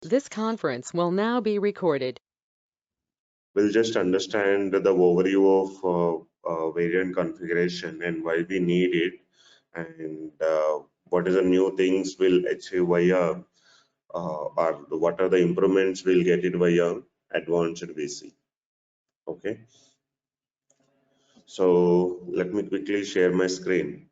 This conference will now be recorded. We'll just understand the overview of variant configuration and why we need it, and what is the new things we'll achieve via, or what are the improvements we'll get it via advanced VC. Okay, so let me quickly share my screen.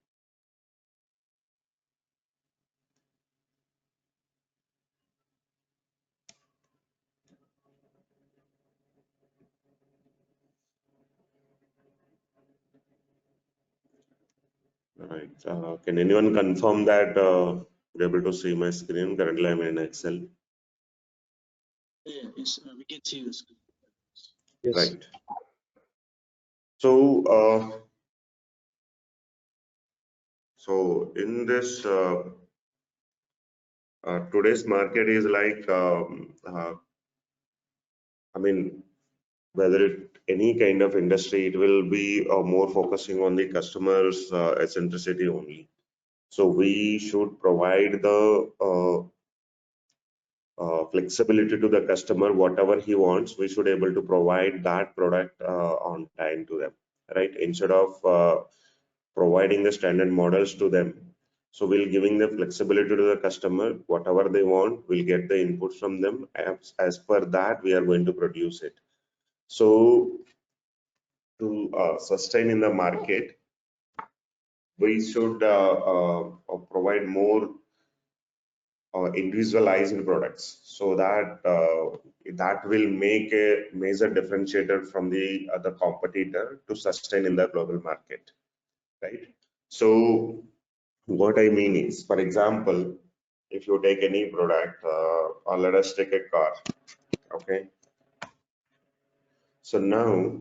Right. Can anyone confirm that you're able to see my screen? Currently, I'm in Excel. Yes, we can see the screen. Yes. Right. So, in this today's market is like, I mean, whether it any kind of industry, it will be more focusing on the customers' eccentricity only. So we should provide the flexibility to the customer. Whatever he wants, we should able to provide that product on time to them, right? Instead of providing the standard models to them. So we'll giving the flexibility to the customer. Whatever they want, we'll get the input from them. As per that, we are going to produce it. So to sustain in the market, we should provide more individualized products, so that that will make a major differentiator from the other competitor to sustain in the global market, right? So what I mean is, for example, if you take any product, or let us take a car. Okay, so now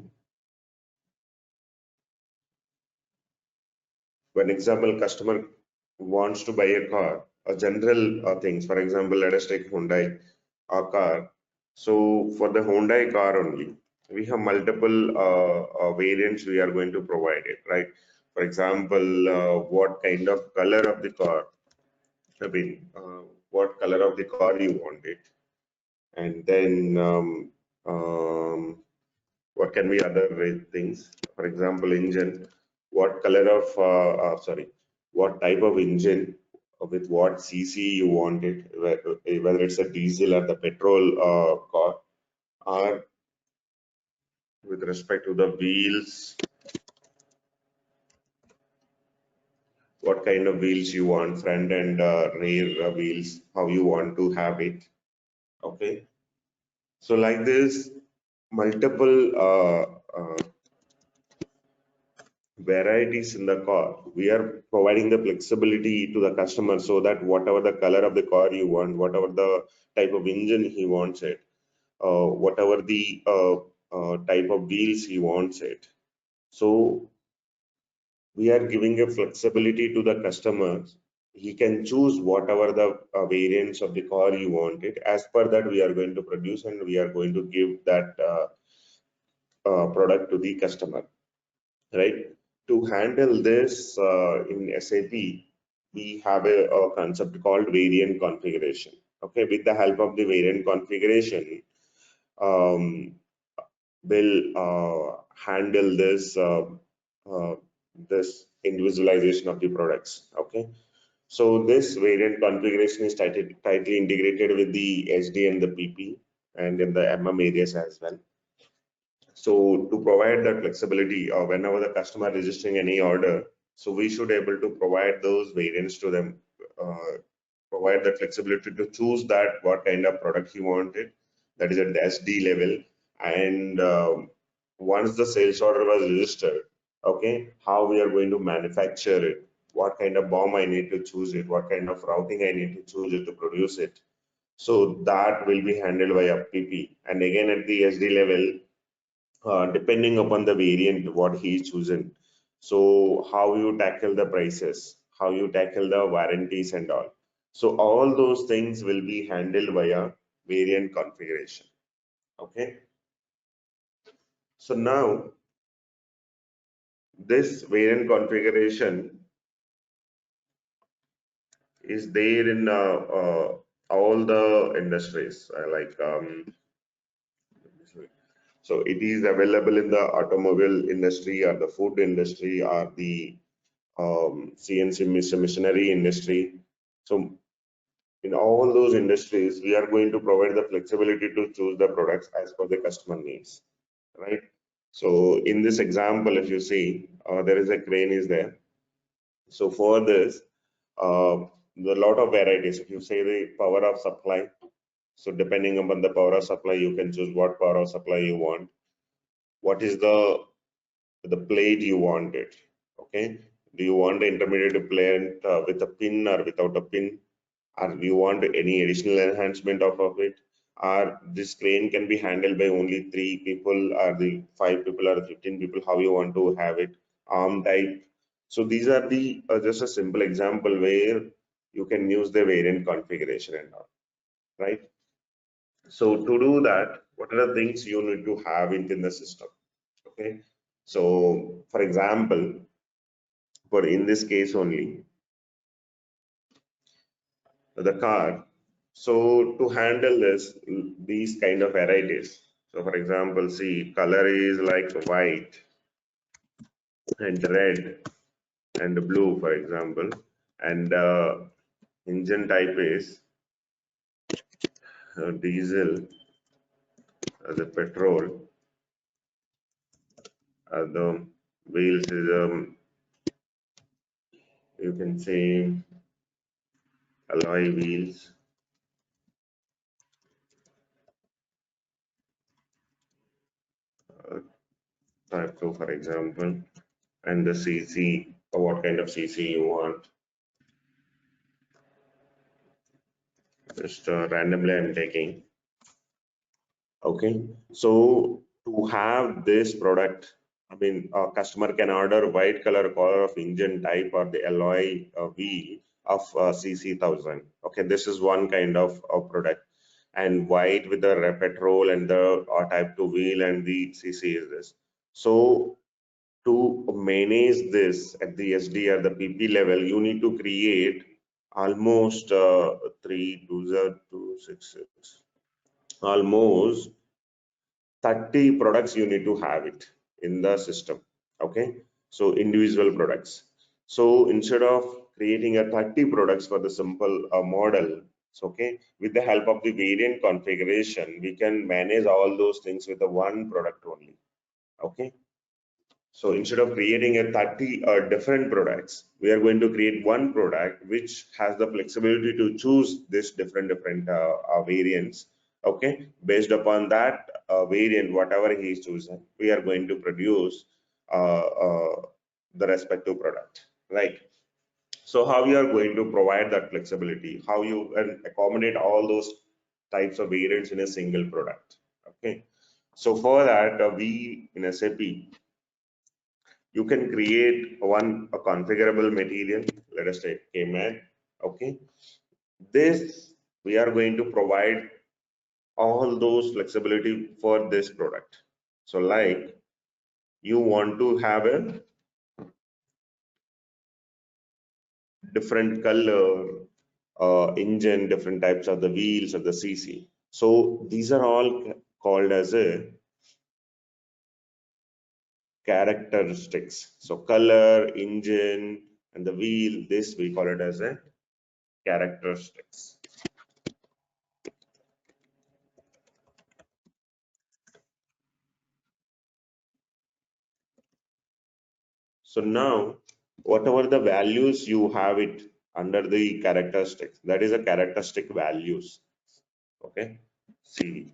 when example customer wants to buy a car, a general things, for example, let us take Hyundai car. So for the Hyundai car only, we have multiple variants we are going to provide it, right? For example, what kind of color of the car, I mean, what color of the car you want it, and then what can be other things. For example, engine, what color of sorry, what type of engine, with what cc you want it, whether it's a diesel or the petrol car, or with respect to the wheels, what kind of wheels you want, front and rear wheels, how you want to have it. Okay, so like this, multiple varieties in the car. We are providing the flexibility to the customer, so that whatever the color of the car you want, whatever the type of engine he wants it, whatever the type of wheels he wants it. So we are giving a flexibility to the customers. He can choose whatever the variants of the car you want it. As per that, we are going to produce, and we are going to give that product to the customer, right? To handle this in SAP, we have a concept called variant configuration. Okay, with the help of the variant configuration, um, we'll handle this this individualization of the products. Okay, so this variant configuration is tightly integrated with the SD and the PP, and in the MM areas as well. So to provide that flexibility, whenever the customer registering any order, so we should able to provide those variants to them, provide that flexibility to choose that what kind of product he wanted, that is at the SD level. And once the sales order was registered, okay, how we are going to manufacture it, what kind of BOM I need to choose it, what kind of routing I need to choose it to produce it. So that will be handled by a PP. And again at the SD level, depending upon the variant what he is chosen, so how you tackle the prices, how you tackle the warranties and all, so all those things will be handled via variant configuration. Okay, so now this variant configuration is there in all all the industries so it is available in the automobile industry or the food industry or the CNC machinery industry. So in all those industries, we are going to provide the flexibility to choose the products as per the customer needs, right? So in this example, if you see, there is a crane is there. So for this, there are a lot of varieties. If you say the power of supply, so depending upon the power of supply, you can choose what power of supply you want. What is the plate you want it? Okay. Do you want the intermediate plate with a pin or without a pin? Or do you want any additional enhancement of it? Or this crane can be handled by only 3 people, or the 5 people, or 15 people, how you want to have it, arm type. So these are the just a simple example where you can use the variant configuration and all, right? So to do that, what are the things you need to have it in the system? Okay. So for example, for in this case only, the car. So to handle this, these kind of varieties. So for example, see, color is like white and red and blue, for example, and engine type is diesel, the petrol, the wheels is you can say alloy wheels, type 2, for example, and the CC, or what kind of CC you want. Just randomly I'm taking. Okay, so to have this product, I mean, a customer can order white color of engine type or the alloy wheel of CC 1000. Okay, this is one kind of product, and white with the petrol and the type 2 wheel and the CC is this. So to manage this at the SD or the PP level, you need to create almost 3 2 6 6 almost 30 products you need to have it in the system. Okay, so individual products. So instead of creating a 30 products for the simple model, so okay, with the help of the variant configuration, we can manage all those things with the one product only. Okay, so instead of creating a 30 different products, we are going to create one product which has the flexibility to choose this different variants. Okay, based upon that variant, whatever he is choosing, we are going to produce the respective product, right? So how you are going to provide that flexibility? How you can accommodate all those types of variants in a single product? Okay, so for that, we in SAP, you can create a configurable material. Let us take KMAG. Okay, this we are going to provide all those flexibility for this product. So like you want to have a different color engine, different types of the wheels of the CC. So these are all called as a characteristics. So color, engine, and the wheel, this we call it as a characteristics. So now, whatever the values you have it under the characteristics, that is a characteristic values. Okay, see.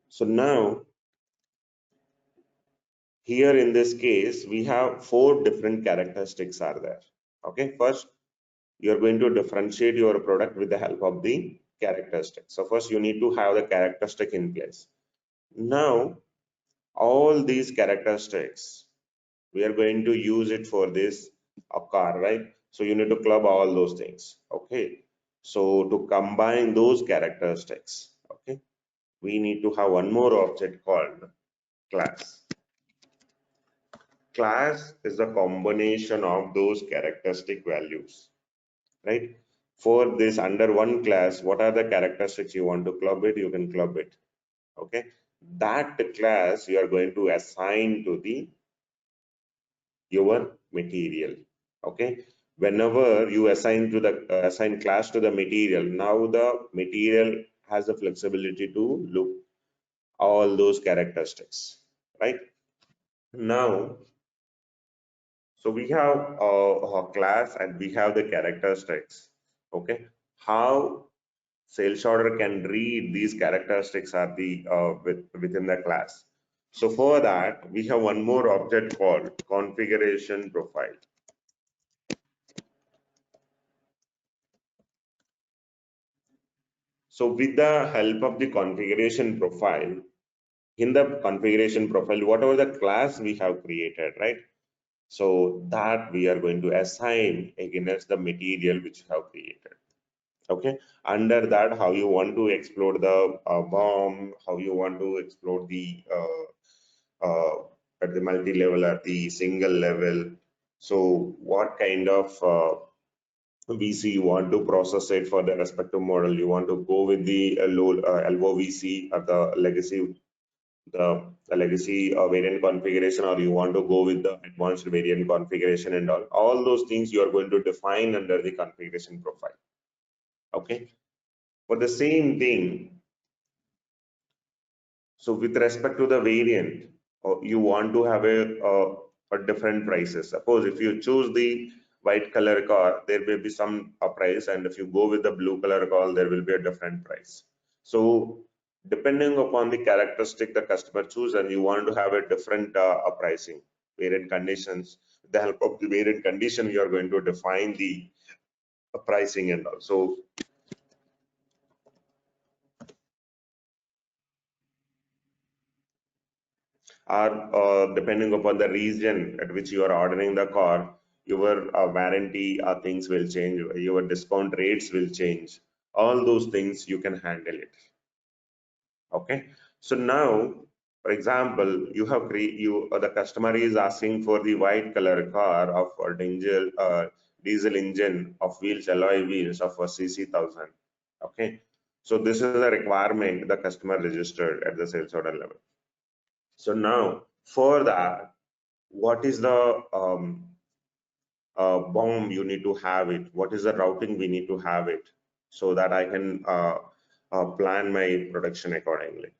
So now, here in this case, we have 4 different characteristics are there. Okay, first, you are going to differentiate your product with the help of the characteristics. So first, you need to have the characteristic in place. Now, all these characteristics, we are going to use it for this car, right? So you need to club all those things. Okay, so to combine those characteristics, okay, we need to have one more object called class. Class is a combination of those characteristic values, right? For this under one class, what are the characteristics you want to club it, you can club it. Okay, that class you are going to assign to the your material. Okay, whenever you assign to the assign class to the material, now the material has the flexibility to look all those characteristics, right? Now, so we have a class and we have the characteristics. Okay, how sales order can read these characteristics are the within the class. So for that, we have one more object called configuration profile. So with the help of the configuration profile, in the configuration profile, whatever the class we have created, right? So that we are going to assign against the material which we have created. Okay, under that, how you want to explore the BOM, how you want to explore the at the multi-level or the single level. So what kind of VC you want to process it for the respective model? You want to go with the low elbow VC or the legacy variant configuration, or you want to go with the advanced variant configuration and all those things you are going to define under the configuration profile. Okay, for the same thing, so with respect to the variant, you want to have a different prices. Suppose if you choose the white color car, there will be some price, and if you go with the blue color car, there will be a different price. So depending upon the characteristic the customer choose, and you want to have a different pricing variant conditions. With the help of the variant condition, you are going to define the pricing and all. So or depending upon the region at which you are ordering the car, your warranty things will change, your discount rates will change. All those things you can handle it. Okay. So now, for example, you have the customer is asking for the white color car of a diesel engine of wheels, alloy wheels of a CC 1000. Okay. So this is a requirement the customer registered at the sales order level. So now for that, what is the BOM you need to have it? What is the routing we need to have it so that I can plan my production accordingly,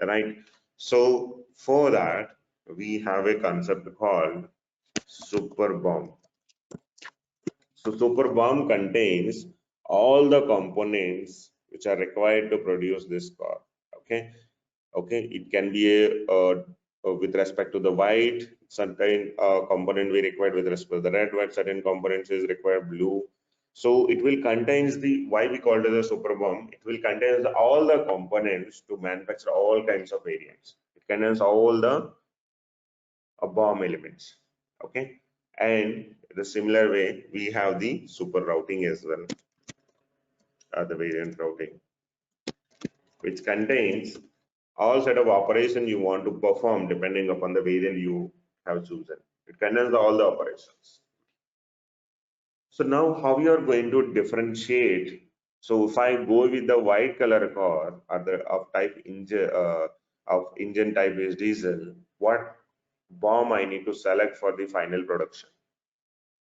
right? So for that, we have a concept called super BOM. So super BOM contains all the components which are required to produce this car. Okay, it can be with respect to the white, certain component we required with respect to the red, white, certain components is required blue. So it will contains the, why we call it as a super BOM, it will contains all the components to manufacture all kinds of variants. It contains all the BOM elements. Okay, and the similar way we have the super routing as well, the variant routing, which contains all set of operation you want to perform depending upon the variant you have chosen. It contains all the operations. So now how you are going to differentiate? So if I go with the white color car or the of engine type is diesel, what BOM I need to select for the final production?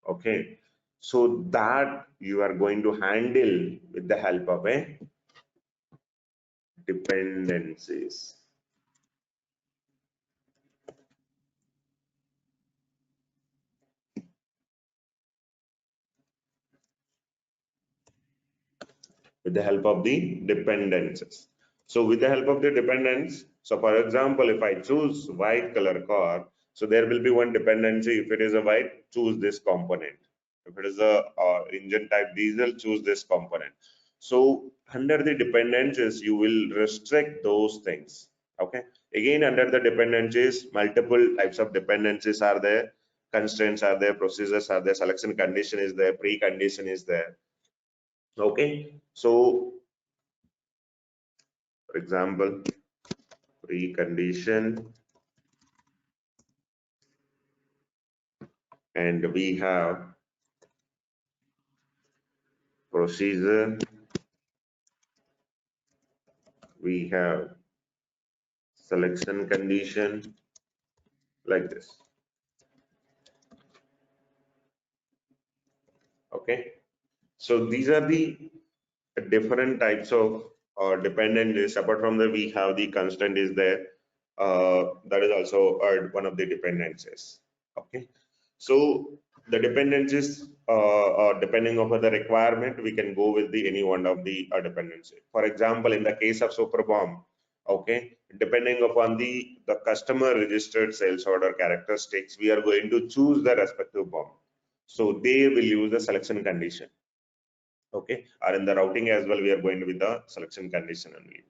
Okay, so that you are going to handle with the help of a dependencies. With the help of the dependencies. So with the help of the dependence, so for example, if I choose white color car, so there will be one dependency. If it is a white, choose this component. If it is a engine type diesel, choose this component. So under the dependencies, you will restrict those things. Okay. Again, under the dependencies, multiple types of dependencies are there. Constraints are there, procedures are there, selection condition is there, precondition is there. Okay, so for example, precondition, and we have procedure, we have selection condition like this. Okay, so these are the different types of dependencies. Apart from that, we have the constant is there. That is also one of the dependencies. Okay, so the dependencies, depending upon the requirement, we can go with the any one of the dependency. For example, in the case of SuperBomb, okay, depending upon the customer registered sales order characteristics, we are going to choose the respective bomb. So they will use the selection condition. Okay, or in the routing as well, we are going with the selection condition only.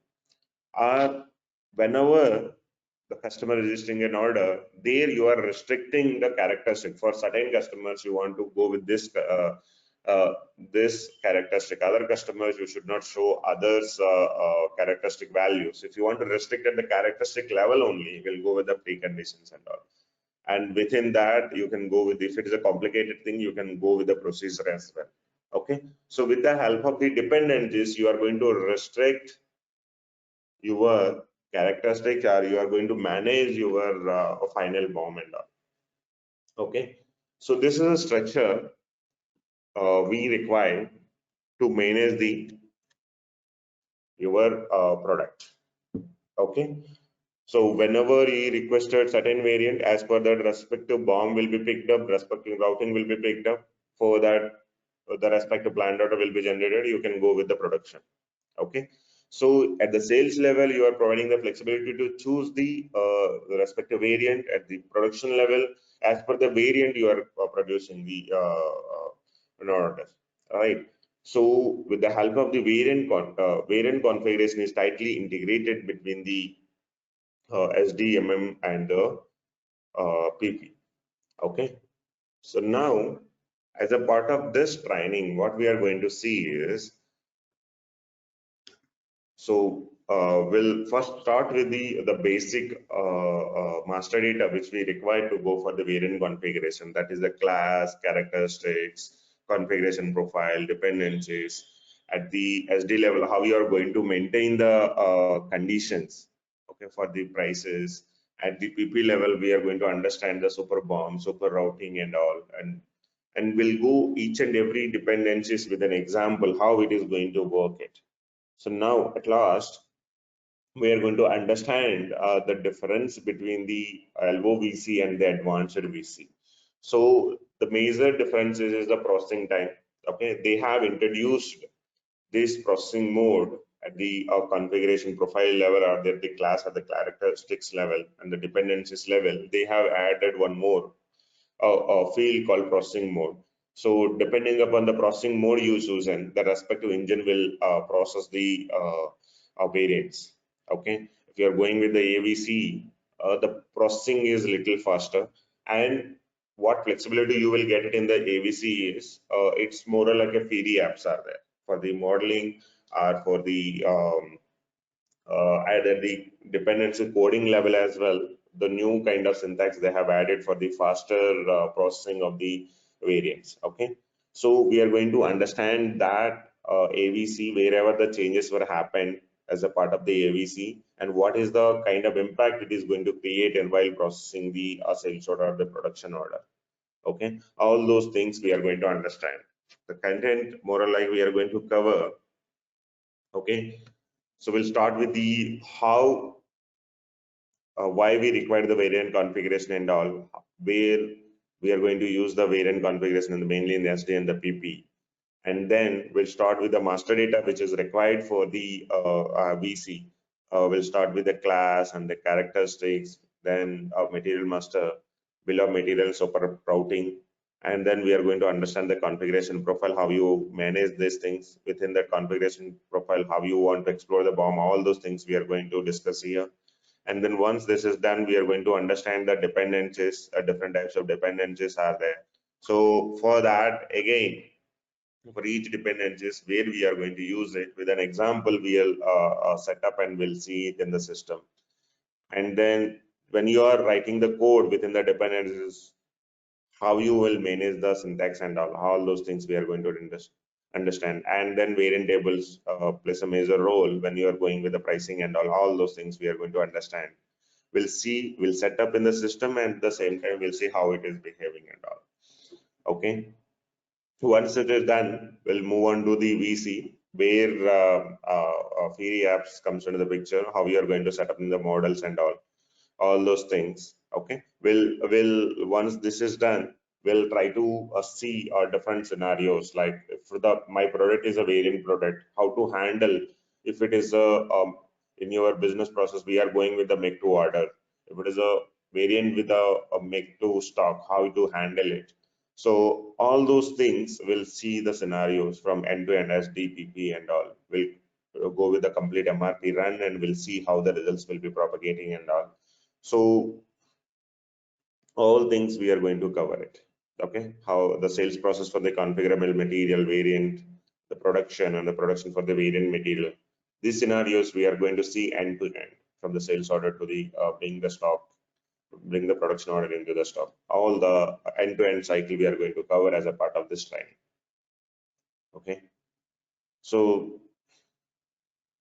Or whenever the customer registering an order, there you are restricting the characteristic. For certain customers, you want to go with this characteristic. Other customers, you should not show others characteristic values. If you want to restrict at the characteristic level only, you will go with the preconditions and all. And within that, you can go with, if it is a complicated thing, you can go with the procedure as well. Okay, so with the help of the dependencies, you are going to restrict your characteristics, or you are going to manage your final bomb and all. Okay, so this is a structure we require to manage the your product. Okay, so whenever he requested certain variant, as per that respective bomb will be picked up, respective routing will be picked up. For that, the respective plan order will be generated. You can go with the production. Okay, so at the sales level, you are providing the flexibility to choose the respective variant. At the production level, as per the variant, you are producing the order. Right. So with the help of the variant configuration is tightly integrated between the SDMM and the PP. Okay. So now, as a part of this training, what we are going to see is, so we'll first start with the basic master data which we require to go for the variant configuration. That is the class, characteristics, configuration profile, dependencies. At the SD level, how you are going to maintain the conditions, okay, for the prices. At the PP level, we are going to understand the super bomb, super routing and all, and we'll go each and every dependencies with an example how it is going to work it. So now at last, we are going to understand the difference between the LOVC and the advanced VC. So the major difference is the processing time. Okay, they have introduced this processing mode at the configuration profile level, or the class or the characteristics level and the dependencies level. They have added one more a field called processing mode. So depending upon the processing mode you choose, and the respective engine will process the variants. Okay, if you are going with the AVC, the processing is little faster, and what flexibility you will get it in the AVC is it's more like a FERI apps are there for the modeling or for the either the dependency coding level as well. The new kind of syntax they have added for the faster processing of the variants. Okay, so we are going to understand that AVC wherever the changes were happened as a part of the AVC, and what is the kind of impact it is going to create and while processing the sales order or the production order. Okay, all those things we are going to understand. The content more or like we are going to cover. Okay, so we'll start with the how, why we require the variant configuration and all, where we are going to use the variant configuration and mainly in the SD and the PP. And then we'll start with the master data which is required for the VC. We'll start with the class and the characteristics, then material master, bill of materials, super routing, and then we are going to understand the configuration profile, how you manage these things within that configuration profile, how you want to explore the bomb, all those things we are going to discuss here. And then once this is done, we are going to understand the dependencies, different types of dependencies are there. So for that, again, for each dependencies where we are going to use it with an example, we'll set up and we'll see it in the system. And then when you are writing the code within the dependencies, how you will manage the syntax and all those things we are going to understand. And then variant tables plays a major role when you are going with the pricing and all those things we are going to understand. We'll set up in the system, and at the same time we'll see how it is behaving and all. Okay. Once it is done, we'll move on to the VC, where Fiori apps comes into the picture, how we are going to set up in the models and all those things. Okay, we'll once this is done, we'll try to see different scenarios, like if my product is a variant product, how to handle if it is a in your business process we are going with the make to order. If it is a variant with a make to stock, how to handle it. So all those things we'll see the scenarios from end to end as DPP and all. We'll go with the complete MRP run, and we'll see how the results will be propagating and all. So all things we are going to cover it. Okay, how the sales process for the configurable material variant, the production and the production for the variant material. These scenarios we are going to see end to end, from the sales order to the bring the stock, bring the production order into the stock. All the end to end cycle we are going to cover as a part of this training. Okay, so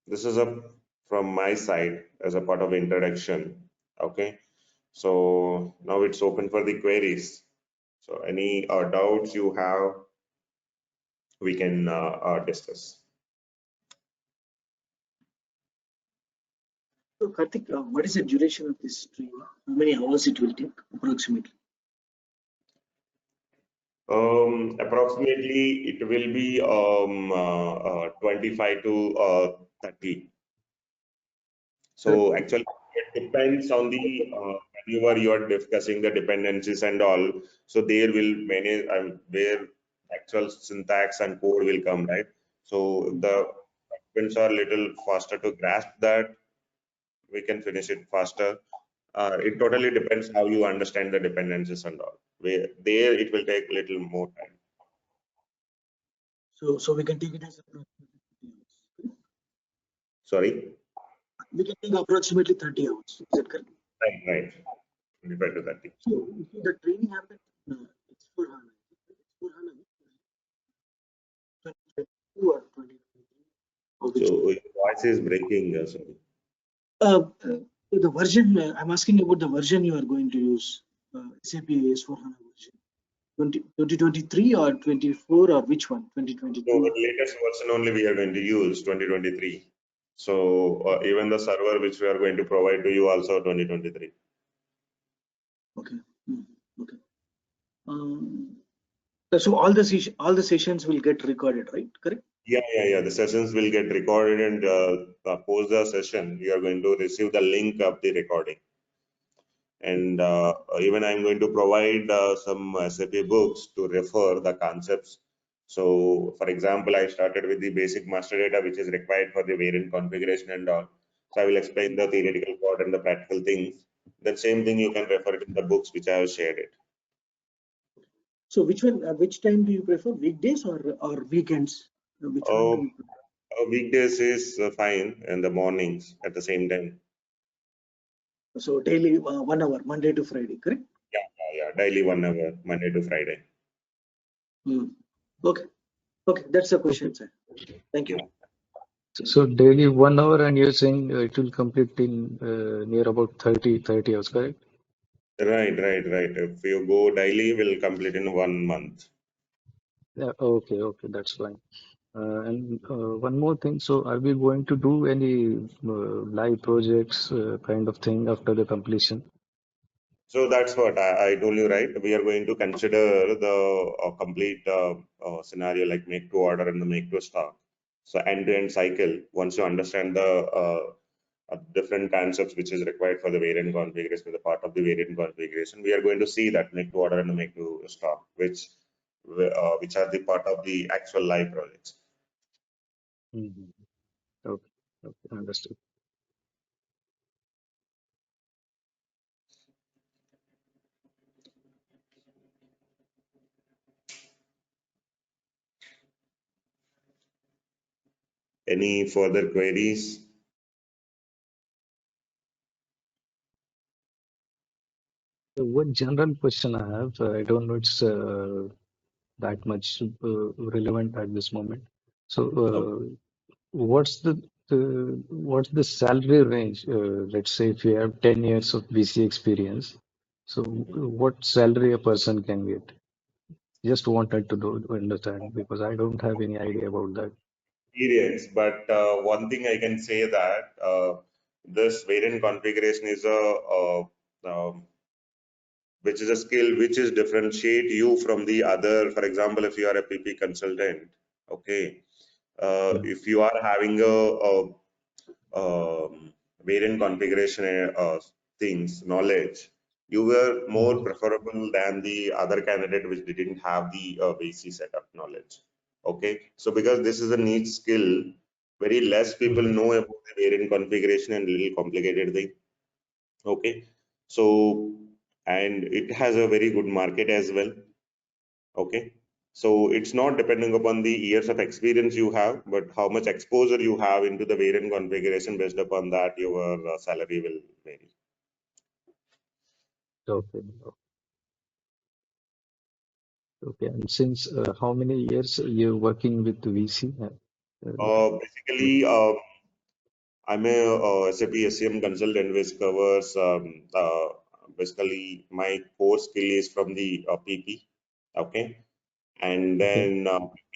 this is a from my side as a part of introduction. Okay, so now it's open for the queries. So any doubts you have, we can discuss. So, Karthik, what is the duration of this stream? How many hours it will take approximately? Approximately it will be 25 to 30. So actually it depends on the whenever you are discussing the dependencies and all. So there will many where actual syntax and code will come, right? So the participants are little faster to grasp that, we can finish it faster. It totally depends how you understand the dependencies and all. There it will take little more time. So we can take it as approximately 30 hours. Sorry? We can take approximately 30 hours. Is that correct? Right. 25 to 30. So the training happened S4HANA. S4HANA 2022 or 2023? Or which So your voice is breaking. Sorry. the version, I'm asking about the version you are going to use, SAP S4HANA version. 2023 or 24 or which one? 2022? So the latest version only we are going to use 2023. So even the server which we are going to provide to you also 2023. Okay. Okay. So all the sessions will get recorded, right? Correct? Yeah. The sessions will get recorded, and post the session, you are going to receive the link of the recording. And even I'm going to provide some SAP books to refer the concepts. So for example, I started with the basic master data, which is required for the variant configuration and all. So I will explain the theoretical part and the practical things. The same thing you can refer it in the books which I have shared it. So which one? Which time do you prefer? Weekdays or weekends? Which one do you prefer? Weekdays is fine, and the mornings at the same time. So daily 1 hour, Monday to Friday, correct? Yeah. Daily 1 hour, Monday to Friday. Okay. That's the question, sir. Thank you. So daily 1 hour, and you're saying it will complete in near about 30 hours, correct? Right. If you go daily, we'll complete in 1 month. Yeah, okay, that's fine. And one more thing, so are we going to do any live projects kind of thing after the completion? So that's what I told you, right? We are going to consider the complete scenario, like make to order and the make to stock. So end-to-end cycle. Once you understand the different concepts which is required for the variant configuration, the part of the variant configuration, we are going to see that make to order and the make to stock, which are the part of the actual live projects. Mhm. Okay, understood. Any further queries? One general question I have, I don't know, it's that much relevant at this moment. So, Okay. what's the salary range? Let's say if you have 10 years of BC experience, so what salary a person can get? Just wanted to understand because I don't have any idea about that. Experience, but one thing I can say that this variant configuration is which is a skill which is differentiate you from the other. For example, if you are a PP consultant, okay, Mm, if you are having variant configuration things knowledge, you were more mm, preferable than the other candidate which didn't have the basic setup knowledge. Okay, so because this is a niche skill, very less people mm, know about the variant configuration and little complicated thing. Okay, so and it has a very good market as well. Okay, so it's not depending upon the years of experience you have, but how much exposure you have into the variant configuration. Based upon that, your salary will vary. okay. Okay. And since how many years you're working with VC? With, Basically, I'm a SAP SCM consultant, which covers basically my core skill is from the PP, okay, and okay. then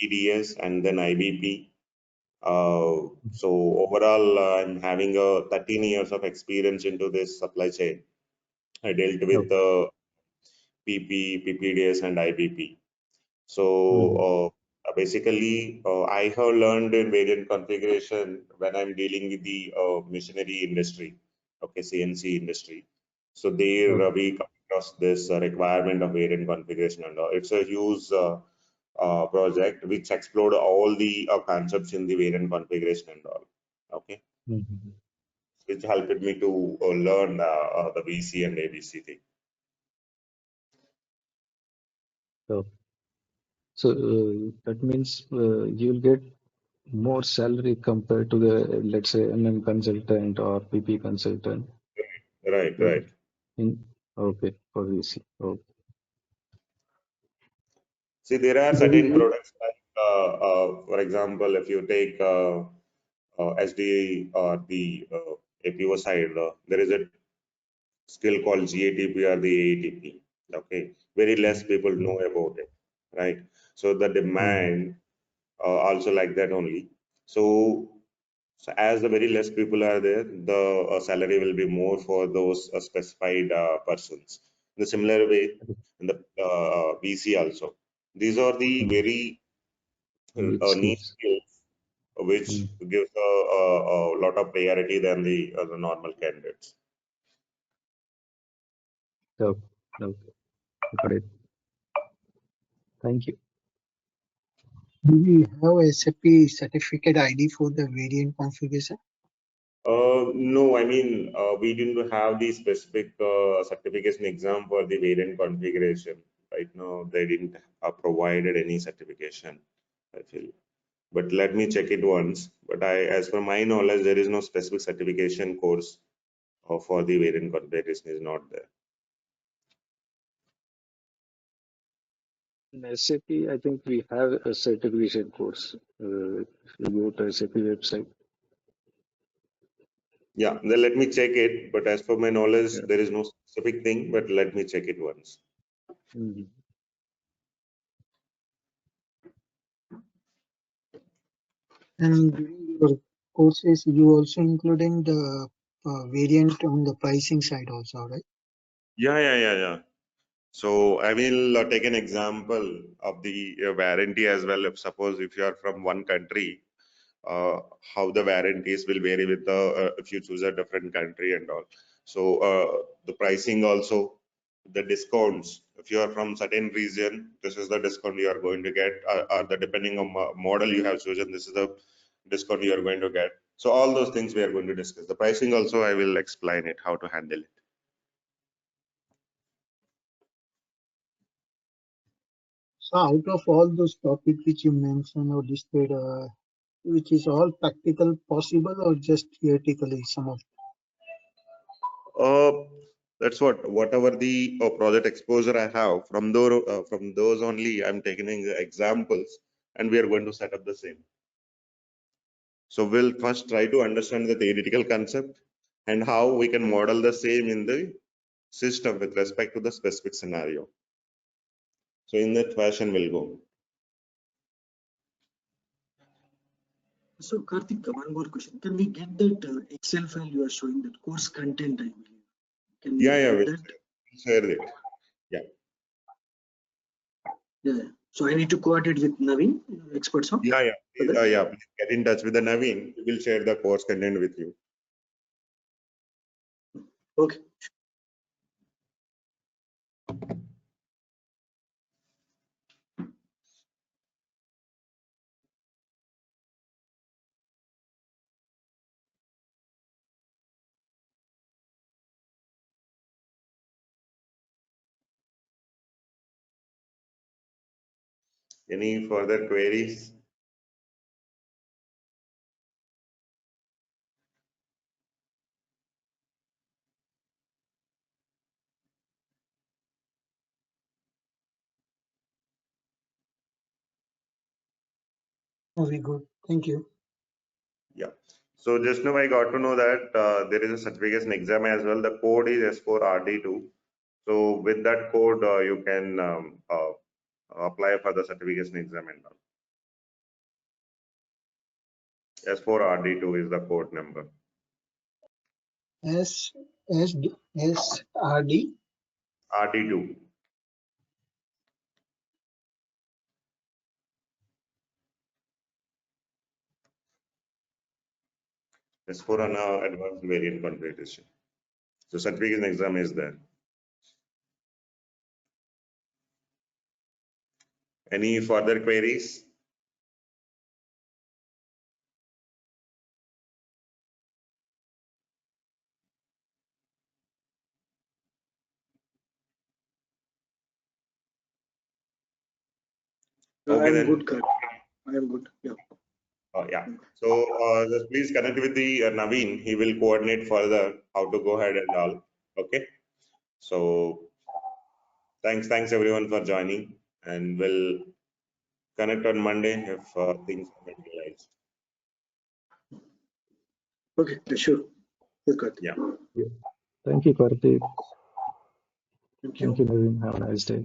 PDS, and then IBP. So overall, I'm having 13 years of experience into this supply chain. I dealt with Okay. PP, PPDS, and IBP. So Mm, basically, I have learned in variant configuration when I'm dealing with the machinery industry, okay, CNC industry. So there okay. we come across this requirement of variant configuration and all. It's a huge project which explored all the concepts in the variant configuration and all. Okay, Mm, which helped me to learn the VC and ABC thing. okay. So that means you'll get more salary compared to the, let's say, MM consultant or PP consultant. Right, Uh, right. in okay, for VC. Okay. See, there are There is certain one. products like, for example, if you take SD or the APO side, there is a skill called GATP or the AATP. Okay, very less people know about it, right? So the Mm, demand also like that only. So, so as the very less people are there, the salary will be more for those specified persons. In the similar way, in the BC also. These are the mm, very with niche skills. skills which Mm, gives a lot of priority than the normal candidates. okay. Okay. Got it. Thank you. Do we have a SAP certificate ID for the variant configuration? No, I mean, we didn't have the specific certification exam for the variant configuration. Right now, they didn't provided any certification, I feel. But let me check it once. But as per my knowledge, there is no specific certification course for the variant configuration is not there. In SAP, I think we have a certification course. If you go to SAP website. Yeah, then let me check it. But as per my knowledge, Yeah. there is no specific thing. But let me check it once. Mm, And during your courses, you also including the variant on the pricing side also, right? Yeah. So I will take an example of the warranty as well. If suppose if you are from one country, how the warranties will vary with the if you choose a different country and all. So the pricing also, the discounts. If you are from certain region, this is the discount you are going to get. The depending on model you have chosen, this is the discount you are going to get. So all those things we are going to discuss. The pricing also I will explain it how to handle it. So out of all those topics which you mentioned or displayed, which is all practical possible or just theoretically some of? Uh, That's whatever the project exposure I have from those only I'm taking examples, and we are going to set up the same. So we'll first try to understand the theoretical concept and how we can model the same in the system with respect to the specific scenario. So in that fashion we'll go. So Karthik, one more question. Can we get that Excel file you are showing, that course content, I believe? Can we Yeah, get we'll that? share it. Yeah. So I need to coordinate with Naveen, Expertsoft? Yeah. For that? Yeah. Please get in touch with the Naveen. We will share the course content with you. Okay. Any further queries? Very good. Thank you. Yeah. So just now I got to know that there is a certification exam as well. The code is S4RD2. So with that code, you can apply for the certification exam and all. S4RD2 is the code number. S S S R D. RD2. S4HANA Advanced Variant Configuration. So certification exam is there. Any further queries? Okay, I'm then. good, Karthik. I am good. Yeah. Yeah. So just please connect with the Naveen. He will coordinate further how to go ahead and all. Okay. So thanks everyone for joining, and we'll connect on Monday if things are materialized. Okay. Sure. Sure, Karthik. Yeah. Yeah. Thank you, Karthik. Thank Thank you. you, Naveen. Have a nice day.